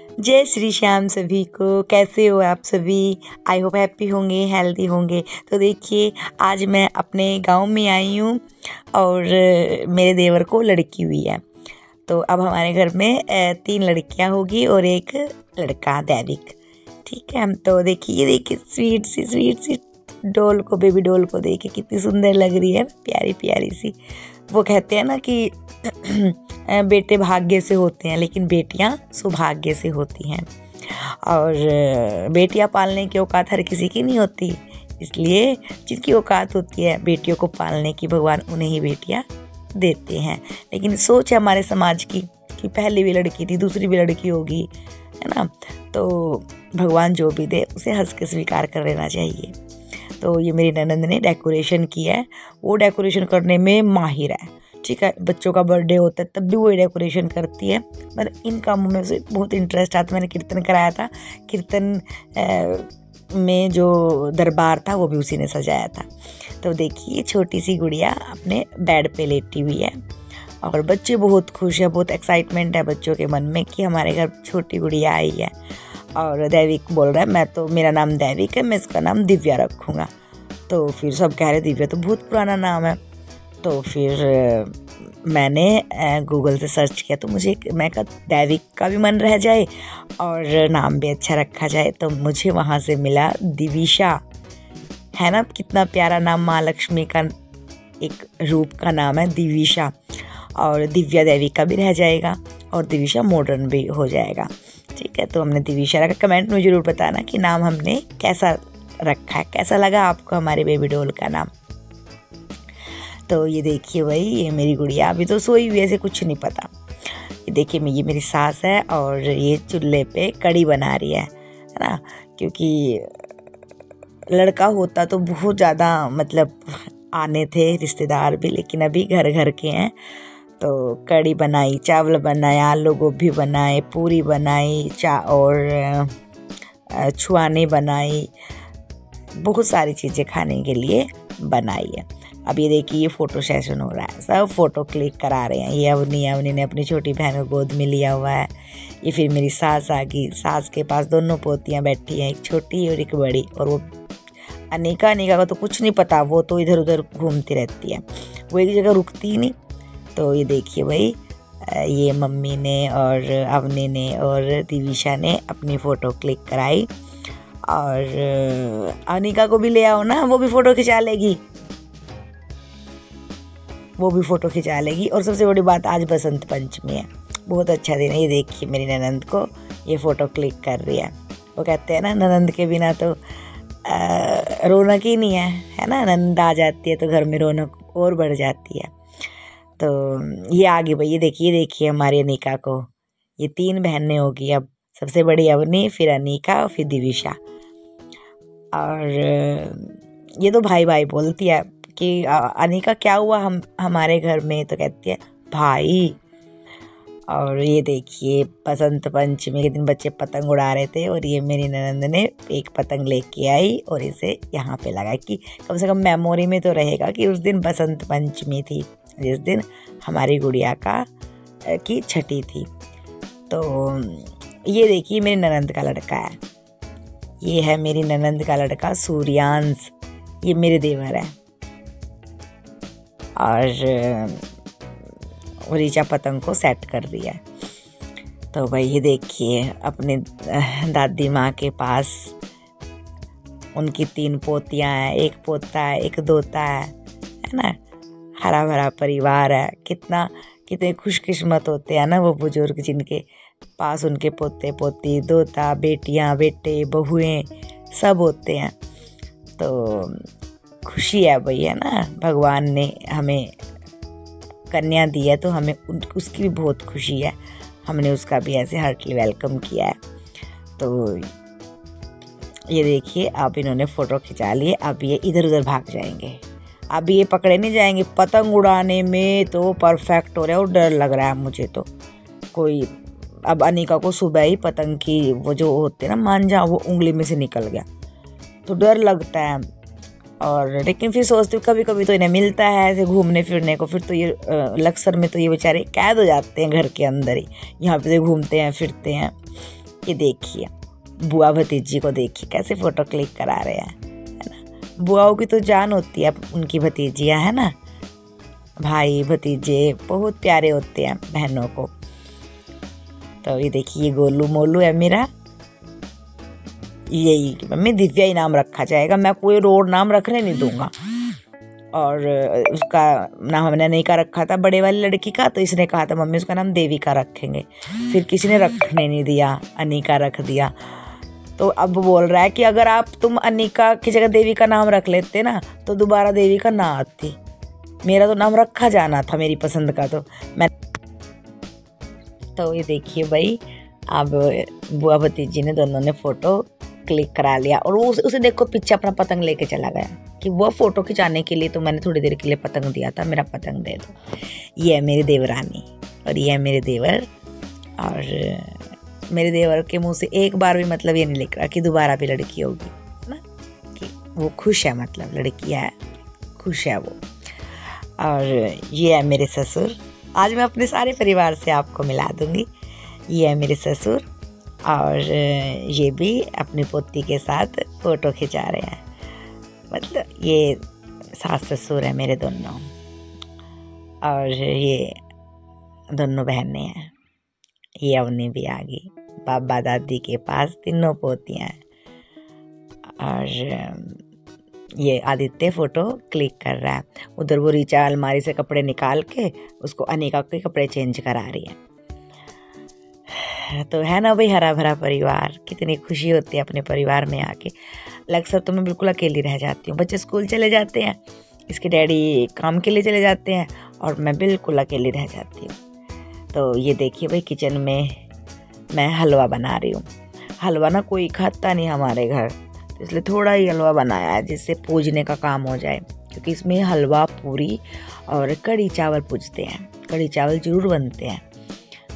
जय श्री श्याम सभी को। कैसे हो आप सभी? आई होप हैप्पी होंगे, हेल्दी होंगे। तो देखिए, आज मैं अपने गांव में आई हूँ और मेरे देवर को लड़की हुई है। तो अब हमारे घर में 3 लड़कियां होगी और एक लड़का दैविक। ठीक है, तो देखिए स्वीट सी डॉल को, बेबी डॉल को देखिए कितनी सुंदर लग रही है, प्यारी प्यारी सी। वो कहते हैं ना कि बेटे भाग्य से होते हैं, लेकिन बेटियां सौभाग्य से होती हैं। और बेटियां पालने की औकात हर किसी की नहीं होती, इसलिए जिनकी औकात होती है बेटियों को पालने की, भगवान उन्हें ही बेटियां देते हैं। लेकिन सोच है हमारे समाज की कि पहली भी लड़की थी, दूसरी भी लड़की होगी, है ना। तो भगवान जो भी दे उसे हंस के स्वीकार कर लेना चाहिए। तो ये मेरी ननंद ने डेकोरेशन किया है, वो डेकोरेशन करने में माहिर है। ठीक है, बच्चों का बर्थडे होता है तब भी वो डेकोरेशन करती है। मतलब इन कामों में से बहुत इंटरेस्ट आता है। मैंने कीर्तन कराया था, कीर्तन में जो दरबार था वो भी उसी ने सजाया था। तो देखिए छोटी सी गुड़िया अपने बेड पे लेटी हुई है और बच्चे बहुत खुश है, बहुत एक्साइटमेंट है बच्चों के मन में कि हमारे घर छोटी गुड़िया आई है। और दैविक बोल रहा है मैं तो, मेरा नाम दैविक है, मैं इसका नाम दिव्या रखूँगा। तो फिर सब कह रहे दिव्या तो बहुत पुराना नाम है। तो फिर मैंने गूगल से सर्च किया, तो मैं कहा दैविक का भी मन रह जाए और नाम भी अच्छा रखा जाए। तो मुझे वहाँ से मिला दिविशा। है ना, कितना प्यारा नाम, माँ लक्ष्मी का एक रूप का नाम है दिविशा। और दिव्या दैविका भी रह जाएगा और दिविशा मॉडर्न भी हो जाएगा। ठीक है, तो हमने दिविशा रखा। कमेंट में ज़रूर बताना कि नाम हमने कैसा रखा है, कैसा लगा आपको हमारे बेबी डॉल का नाम। तो ये देखिए भाई, ये मेरी गुड़िया अभी तो सोई हुई, ऐसे कुछ नहीं पता। ये देखिए, ये मेरी सास है और ये चूल्हे पे कढ़ी बना रही है ना। क्योंकि लड़का होता तो बहुत ज़्यादा मतलब आने थे रिश्तेदार भी, लेकिन अभी घर घर के हैं। तो कढ़ी बनाई, चावल बनाया, आलू गोभी बनाए, पूरी बनाई, और छुआने बनाई, बहुत सारी चीज़ें खाने के लिए बनाई है। अब ये देखिए, ये फ़ोटो सेशन हो रहा है, सब फ़ोटो क्लिक करा रहे हैं। ये अवनी ने अपनी छोटी बहन को गोद में लिया हुआ है। ये फिर मेरी सास आ गई, सास के पास दोनों पोतियाँ बैठी हैं, एक छोटी और एक बड़ी। और वो अनिका का तो कुछ नहीं पता, वो तो इधर उधर घूमती रहती है, वो एक जगह रुकती ही नहीं। तो ये देखिए भाई, ये मम्मी ने और अवनी ने और दिविशा ने अपनी फ़ोटो क्लिक कराई। और अनिका को भी ले आओ ना, वो भी फ़ोटो खिंचा लेगी, और सबसे बड़ी बात, आज बसंत पंचमी है, बहुत अच्छा दिन है। ये देखिए मेरी ननंद को ये फ़ोटो क्लिक कर रही है। वो कहते हैं ना, ननंद के बिना तो रौनक ही नहीं है ना। ननंद आ जाती है तो घर में रौनक और बढ़ जाती है। तो ये आ गई भाई, ये देखिए हमारी अनिका को। ये 3 बहनें होगी अब, सबसे बड़ी अवनी, फिर अनिका और फिर दिविशा। और ये तो भाई भाई बोलती है कि अनिका क्या हुआ हमारे घर में, तो कहती है भाई। और ये देखिए, बसंत पंचमी के दिन बच्चे पतंग उड़ा रहे थे और ये मेरी ननंद ने एक पतंग लेके आई और इसे यहाँ पे लगा कि कम से कम मेमोरी में तो रहेगा कि उस दिन बसंत पंचमी थी, जिस दिन हमारी गुड़िया की छठी थी। तो ये देखिए मेरी ननंद का लड़का है, ये है मेरी ननंद का लड़का सूर्यांश, ये मेरे देवर है। और ऋचा पतंग को सेट कर रही है। तो भाई ये देखिए, अपने दादी माँ के पास उनकी 3 पोतियाँ हैं, एक पोता है, एक दोता है ना। हरा भरा परिवार है। कितने खुशकिस्मत होते हैं ना वो बुजुर्ग, जिनके पास उनके पोते पोती, दोता, बेटियाँ, बेटे, बहुएं सब होते हैं। तो खुशी है भाई, है ना। भगवान ने हमें कन्या दी है तो हमें उसकी भी बहुत खुशी है। हमने उसका भी ऐसे हार्टली वेलकम किया है। तो ये देखिए, अब इन्होंने फ़ोटो खिंचा लिए, अब ये इधर उधर भाग जाएंगे, अब ये पकड़े नहीं जाएंगे। पतंग उड़ाने में तो परफेक्ट हो रहा है और डर लग रहा है मुझे तो। अब अनिका को सुबह ही पतंग की वो जो होते हैं ना मांझा, वो उंगली में से निकल गया, तो डर लगता है। और लेकिन फिर सोचती हूँ कभी कभी तो इन्हें मिलता है ऐसे घूमने फिरने को, फिर तो ये लक्सर में तो ये बेचारे कैद हो जाते हैं घर के अंदर ही, यहाँ पे तो घूमते हैं फिरते हैं। ये देखिए बुआ भतीजी को, देखिए कैसे फ़ोटो क्लिक करा रहे हैं, है ना। बुआओं की तो जान होती है उनकी भतीजियाँ, है ना। भाई भतीजे बहुत प्यारे होते हैं बहनों को। तो ये देखिए गोलू मोलू है मेरा। यही मम्मी दिव्या ही नाम रखा जाएगा, मैं कोई रोड नाम रखने नहीं दूंगा। और उसका नाम हमने अनिका रखा था बड़े वाली लड़की का, तो इसने कहा था मम्मी उसका नाम देविका रखेंगे। फिर किसी ने रखने नहीं दिया, अनिका रख दिया। तो अब बोल रहा है कि अगर आप तुम अनिका की जगह देविका नाम रख लेते ना तो दोबारा देविका ना आती। मेरा तो नाम रखा जाना था मेरी पसंद का। तो मैं तो ये देखिए भाई, अब बुआ भतीजी ने दोनों ने फ़ोटो क्लिक करा लिया। और वो उसे देखो पीछे अपना पतंग लेके चला गया कि वो फ़ोटो खिंचाने के लिए तो मैंने थोड़ी देर के लिए पतंग दिया था, मेरा पतंग दे दो। ये है मेरी देवरानी और ये है मेरे देवर। और मेरे देवर के मुंह से एक बार भी मतलब ये नहीं निकल रहा कि दोबारा भी लड़की होगी, है ना, कि वो खुश है, मतलब लड़की है, खुश है वो। और ये है मेरे ससुर। आज मैं अपने सारे परिवार से आपको मिला दूंगी। ये है मेरे ससुर और ये भी अपनी पोती के साथ फ़ोटो खिंचा रहे हैं। मतलब ये सास ससुर है मेरे दोनों, और ये दोनों बहनें हैं। ये अवनी भी आ गई बाबा दादी के पास, तीनों पोतियाँ हैं। और ये आदित्य फ़ोटो क्लिक कर रहा है। उधर वो रीचा अलमारी से कपड़े निकाल के उसको अनिका के कपड़े चेंज करा रही है। तो है ना भाई, हरा भरा परिवार, कितनी खुशी होती है अपने परिवार में आके। अक्सर तो मैं बिल्कुल अकेली रह जाती हूँ, बच्चे स्कूल चले जाते हैं, इसके डैडी काम के लिए चले जाते हैं और मैं बिल्कुल अकेली रह जाती हूँ। तो ये देखिए भाई, किचन में मैं हलवा बना रही हूँ। हलवा ना कोई खाता नहीं हमारे घर, तो इसलिए थोड़ा ही हलवा बनाया है जिससे पूजने का काम हो जाए, क्योंकि इसमें हलवा, पूरी और कढ़ी चावल पूजते हैं, कढ़ी चावल ज़रूर बनते हैं।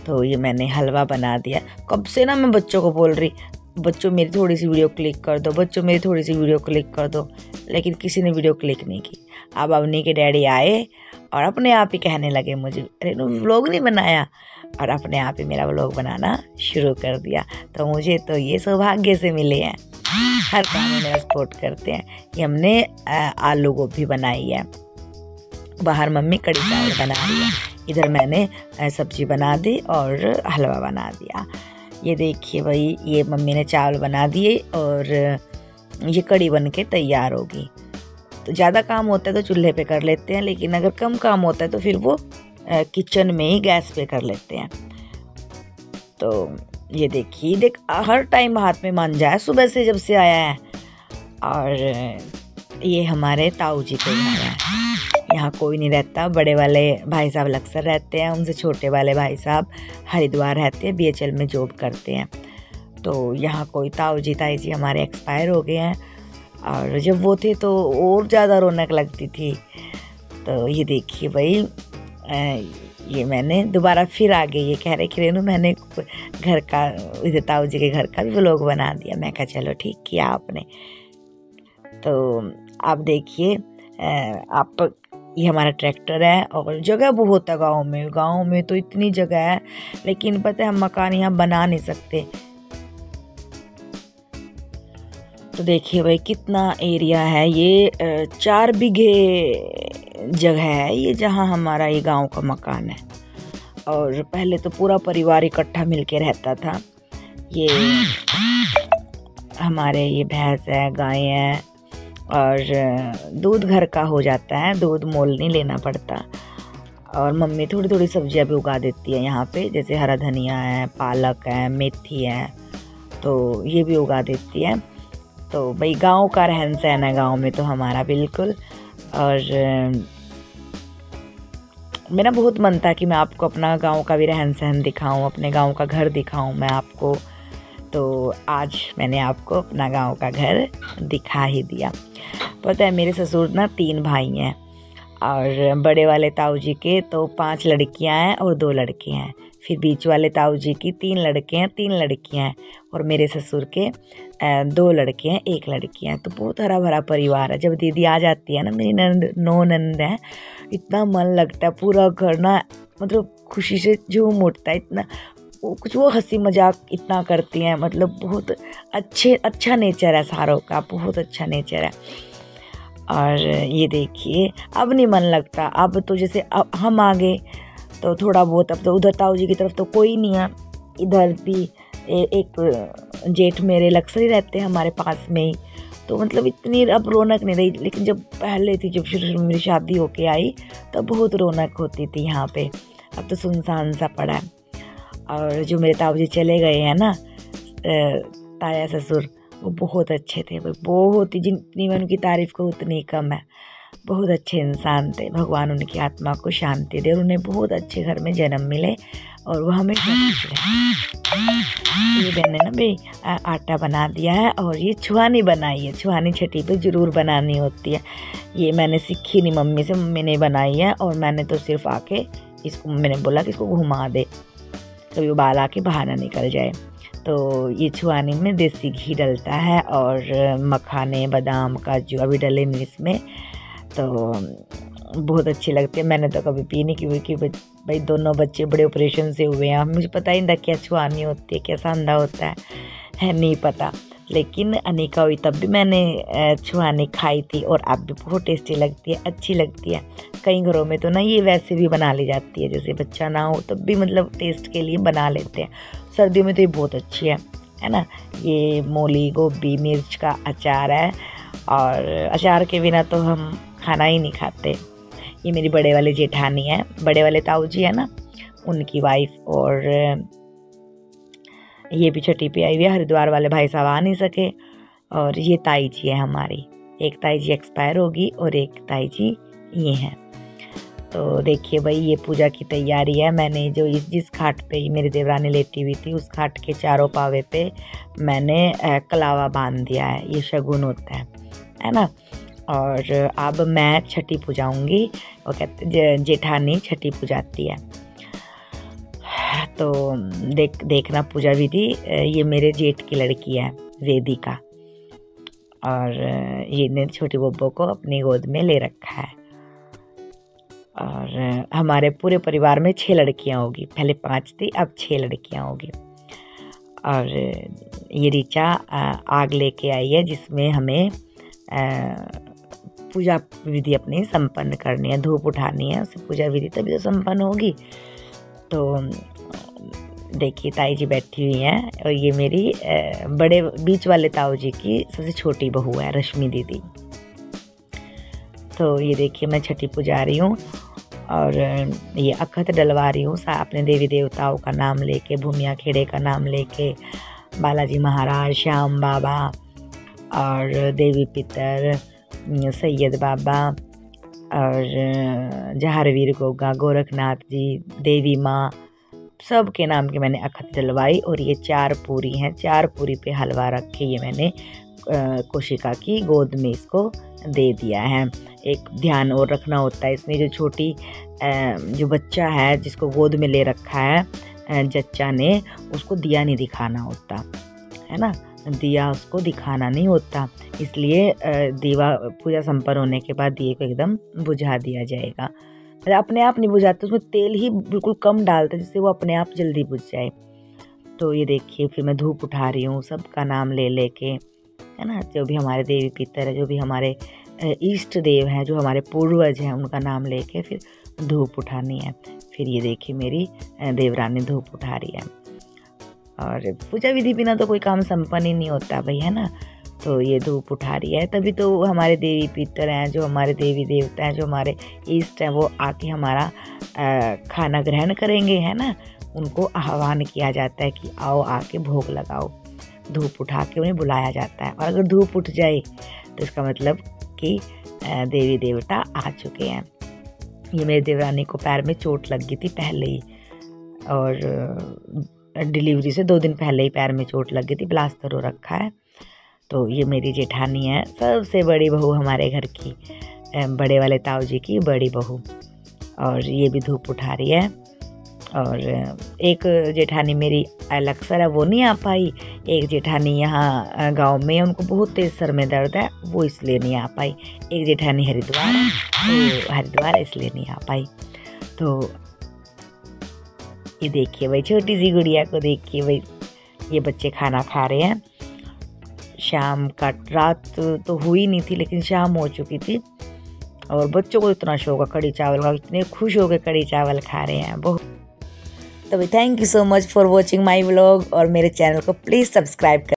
तो ये मैंने हलवा बना दिया। कब से ना मैं बच्चों को बोल रही, बच्चों मेरी थोड़ी सी वीडियो क्लिक कर दो, बच्चों मेरी थोड़ी सी वीडियो क्लिक कर दो, लेकिन किसी ने वीडियो क्लिक नहीं की। अब अवनी के डैडी आए और अपने आप ही कहने लगे मुझे, अरे व्लॉग नहीं बनाया, और अपने आप ही मेरा व्लॉग बनाना शुरू कर दिया। तो मुझे तो ये सौभाग्य से मिले हैं, हर काम में मेरा सपोर्ट करते हैं। कि हमने आलू गोभी बनाई है, बाहर मम्मी कढ़ी चावल बना रही है, इधर मैंने सब्जी बना दी और हलवा बना दिया। ये देखिए भाई, ये मम्मी ने चावल बना दिए और ये कढ़ी बन के तैयार होगी। तो ज़्यादा काम होता है तो चूल्हे पे कर लेते हैं, लेकिन अगर कम काम होता है तो फिर वो किचन में ही गैस पे कर लेते हैं। तो ये देखिए, हर टाइम हाथ में मांझा है सुबह से जब से आया है। और ये हमारे ताऊ जी को आया है। यहाँ कोई नहीं रहता, बड़े वाले भाई साहब अक्सर रहते हैं, उनसे छोटे वाले भाई साहब हरिद्वार रहते हैं, BHL में जॉब करते हैं। तो यहाँ कोई ताऊ जी ताई जी हमारे एक्सपायर हो गए हैं, और जब वो थे तो और ज़्यादा रौनक लगती थी। तो ये देखिए भाई, ये मैंने दोबारा फिर आ गई, ये कह रहे कि रेनू मैंने घर का, इधर ताऊ जी के घर का भी व्लॉग बना दिया। मैं कहा चलो ठीक किया आपने। तो आप देखिए, आप ये हमारा ट्रैक्टर है और जगह बहुत है गांव में तो इतनी जगह है, लेकिन पता है हम मकान यहाँ बना नहीं सकते। तो देखिए भाई कितना एरिया है, ये 4 बीघे जगह है ये, जहाँ हमारा ये गांव का मकान है। और पहले तो पूरा परिवार इकट्ठा मिलके रहता था। ये हमारे ये भैंस है, गाय है, और दूध घर का हो जाता है, दूध मोल नहीं लेना पड़ता। और मम्मी थोड़ी थोड़ी सब्जियां भी उगा देती है यहाँ पे, जैसे हरा धनिया है, पालक है, मेथी है, तो ये भी उगा देती है। तो भाई गांव का रहन सहन है गांव में तो हमारा बिल्कुल। और मेरा बहुत मन था कि मैं आपको अपना गांव का भी रहन सहन दिखाऊं, अपने गांव का घर दिखाऊं मैं आपको। तो आज मैंने आपको अपना गांव का घर दिखा ही दिया। पता है मेरे ससुर ना 3 भाई हैं, और बड़े वाले ताऊ जी के तो 5 लड़कियां हैं और 2 लड़के हैं। फिर बीच वाले ताऊ जी की 3 लड़के हैं, 3 लड़कियां हैं, और मेरे ससुर के 2 लड़के हैं, 1 लड़की हैं। तो बहुत हरा भरा परिवार है। जब दीदी आ जाती है ना, मेरी ननद है, इतना मन लगता है, पूरा घर ना मतलब खुशी से झूम उठता है। इतना वो हंसी मजाक इतना करती हैं, मतलब बहुत अच्छा नेचर है सारों का, बहुत अच्छा नेचर है। और ये देखिए अब नहीं मन लगता, अब तो जैसे अब हम आ गए तो थोड़ा बहुत, अब तो उधर ताऊ जी की तरफ तो कोई नहीं है, इधर भी एक जेठ मेरे लक्सर ही रहते हैं हमारे पास में ही, तो मतलब इतनी अब रौनक नहीं रही। लेकिन जब पहले थी, जब शुरू मेरी शादी होके आई तब बहुत रौनक होती थी यहाँ पे, अब तो सुनसान सा पड़ा है। और जो मेरे ताऊ जी चले गए हैं ना, ताया ससुर, वो बहुत अच्छे थे, वो बहुत ही, जितनी मैं उनकी तारीफ़ करूँ उतनी कम है। बहुत अच्छे इंसान थे, भगवान उनकी आत्मा को शांति दे, और उन्हें बहुत अच्छे घर में जन्म मिले और वो हमें खुश रहे। ये मैंने ना भाई आटा बना दिया है, और ये छुआनी बनाई है, छुआनी छठी पे ज़रूर बनानी होती है। ये मैंने सीखी नहीं मम्मी से, मम्मी ने बनाई है, और मैंने तो सिर्फ आके इसको, मैंने बोला कि इसको घुमा दे कभी उबाल आके बाहर ना निकल जाए। तो ये छुआनी में देसी घी डलता है और मखाने, बादाम, काजू अभी डले नहीं इसमें, तो बहुत अच्छी लगती है। मैंने तो कभी पी नहीं, क्योंकि भाई दोनों बच्चे बड़े ऑपरेशन से हुए हैं, मुझे पता ही नहीं था क्या छुआनी होती है, क्या सांधा होता है नहीं पता। लेकिन अनिका हुई तब भी मैंने छुआनी खाई थी, और अब भी बहुत टेस्टी लगती है, अच्छी लगती है। कई घरों में तो ना ये वैसे भी बना ली जाती है, जैसे बच्चा ना हो तब भी मतलब टेस्ट के लिए बना लेते हैं। सर्दियों में तो ये बहुत अच्छी है ना। ये मूली, गोभी, मिर्च का अचार है, और अचार के बिना तो हम खाना ही नहीं खाते। ये मेरी बड़े वाले जेठानी है, बड़े वाले ताऊ जी है ना, उनकी वाइफ, और ये भी छठी पे आई हुई है। हरिद्वार वाले भाई साहब आ नहीं सके, और ये ताई जी है हमारी, एक ताई जी एक्सपायर होगी और एक ताई जी ये हैं। तो देखिए भाई, ये पूजा की तैयारी है। मैंने जो जिस खाट पे मेरी देवरानी लेटी हुई थी, उस खाट के चारों पावे पे मैंने कलावा बांध दिया है, ये शगुन होता है ना। और अब मैं छठी पूजाऊंगी, वो कहते जेठानी छठी पूजाती है। तो देखना पूजा विधि। ये मेरे जेठ की लड़की है वेदिका, और ये ने छोटी बब्बो को अपनी गोद में ले रखा है। और हमारे पूरे परिवार में 6 लड़कियां होगी, पहले 5 थी, अब 6 लड़कियां होगी। और ये ऋचा आग लेके आई है, जिसमें हमें पूजा विधि अपनी संपन्न करनी है, धूप उठानी है, उससे पूजा विधि तभी तो संपन्न होगी। तो देखिए ताई जी बैठी हुई हैं, और ये मेरी बड़े बीच वाले ताऊ जी की सबसे छोटी बहू है, रश्मि दीदी। तो ये देखिए मैं छठी पूजा रही हूँ, और ये अक्षत डलवा रही हूँ अपने देवी देवताओं का नाम लेके, भूमिया खेड़े का नाम लेके, बालाजी महाराज, श्याम बाबा, और देवी पितर, सैयद बाबा, और जहारवीर गोगा, गोरखनाथ जी, देवी माँ, सब के नाम के मैंने अक्षत डलवाई। और ये 4 पूरी हैं, 4 पूरी पे हलवा रख के ये मैंने कोशिका की गोद में इसको दे दिया है। एक ध्यान और रखना होता है इसमें, जो छोटी जो बच्चा है जिसको गोद में ले रखा है जच्चा ने, उसको दिया नहीं दिखाना होता है ना, दिया उसको दिखाना नहीं होता। इसलिए दीवा पूजा संपन्न होने के बाद दिए को एकदम बुझा दिया जाएगा। मतलब अपने आप नहीं बुझाते, उसमें तेल ही बिल्कुल कम डालते जिससे वो अपने आप जल्दी बुझ जाए। तो ये देखिए फिर मैं धूप उठा रही हूँ, सबका नाम ले लेके, है ना, जो भी हमारे देवी पितर है, जो भी हमारे इष्ट देव हैं, जो हमारे पूर्वज हैं, उनका नाम लेके फिर धूप उठानी है। फिर ये देखिए मेरी देवरानी धूप उठा रही है। और पूजा विधि बिना तो कोई काम संपन्न ही नहीं होता भाई, है ना। तो ये धूप उठा रही है, तभी तो हमारे देवी पितर हैं, जो हमारे देवी देवता हैं, जो हमारे इष्ट हैं, वो आके हमारा खाना ग्रहण करेंगे, है ना। उनको आह्वान किया जाता है कि आओ आके भोग लगाओ, धूप उठा के उन्हें बुलाया जाता है। और अगर धूप उठ जाए तो इसका मतलब कि देवी देवता आ चुके हैं। ये मेरी देवरानी को पैर में चोट लग गई थी पहले ही, और डिलीवरी से 2 दिन पहले ही पैर में चोट लग गई थी, प्लास्टर हो रखा है। तो ये मेरी जेठानी है, सबसे बड़ी बहू हमारे घर की, बड़े वाले ताऊ जी की बड़ी बहू, और ये भी धूप उठा रही है। और एक जेठानी मेरी अलक्सर है, वो नहीं आ पाई। एक जेठानी यहाँ गांव में, उनको बहुत तेज सर में दर्द है, वो इसलिए नहीं आ पाई। एक जेठानी हरिद्वार है, तो हरिद्वार इसलिए नहीं आ पाई। तो ये देखिए भाई छोटी सी गुड़िया को देखिए भाई, ये बच्चे खाना खा रहे हैं। शाम का रात तो हुई नहीं थी लेकिन शाम हो चुकी थी और बच्चों को इतना शौक है कढ़ी चावल का, इतने खुश हो के कढ़ी चावल खा रहे हैं बहुत। तो भाई thank you so much for watching my vlog और मेरे चैनल को प्लीज़ सब्सक्राइब कर